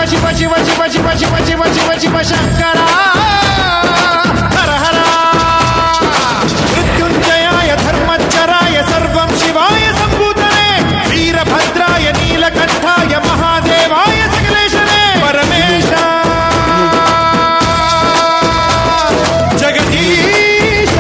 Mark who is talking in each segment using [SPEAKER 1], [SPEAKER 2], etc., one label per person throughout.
[SPEAKER 1] ಶಿವ ಶಿವ ಶಿವ ಶಿವ ಶಿವ ಶಿವ ಶಿವ ಶಿವ ಶಂಕರ ಹರ ಹರ ಮೃತ್ಯುಂಜಯಾಯ ಧರ್ಮಚ್ಚರಾಯ ಸರ್ವಂ ಶಿವಾಯ ಸಂಭೂತನೆ ವೀರಭದ್ರಾಯ ನೀಲಕಂಠಾಯ ಮಹಾದೇವಾಯ ಸಕಲೇಶನೇ ಪರಮೇಶ ಜಗದೀಶ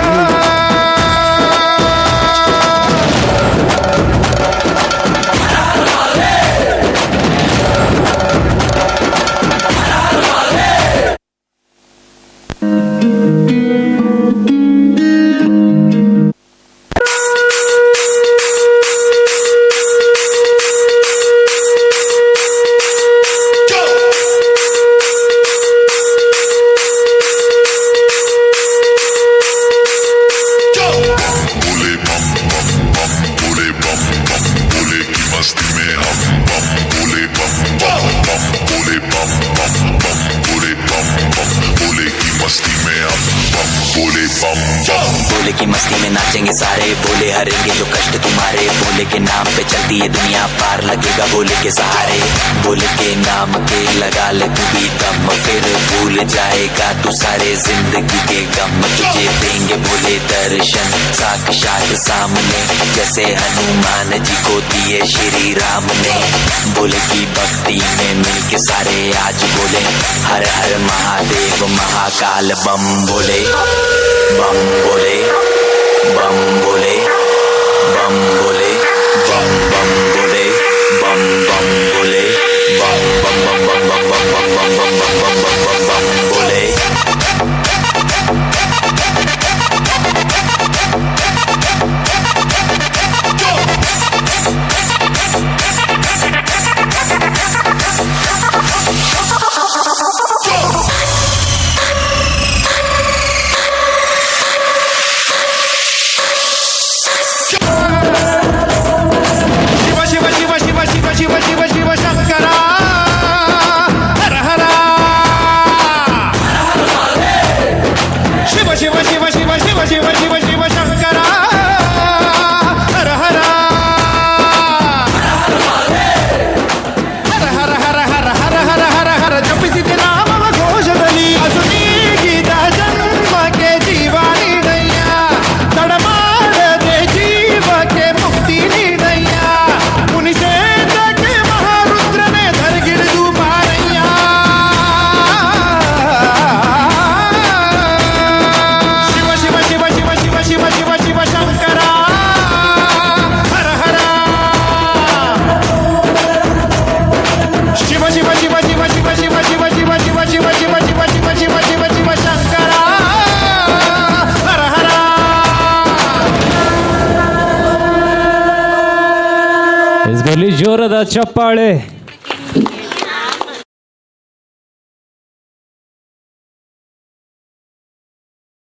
[SPEAKER 2] भोले की मस्ती में नाचेंगे सारे, भोले हरेंगे जो कष्ट तुम्हारे, भोले के नाम पे चलती है दुनिया पार, लगेगा भोले के सहारे। भोले के नाम के लगा ले तू भी दम, फिर भूल जाएगा तू सारे जिंदगी के गम। तुझे देंगे भोले दर्शन साक्षात सामने, जैसे हनुमान जी को दिए श्री राम ने। भोले की भक्ति में मिलके सारे आज बोले हर हर महादेव महाकाल बम बोले, बम बोले, बम बोले, बम बोले, बम बम बोले, बम बम बोले, बम बम बम बम बम बम बम बम बम बम बम बम बम बोले।
[SPEAKER 1] ಜೋರದ ಚಪ್ಪಾಳೆ.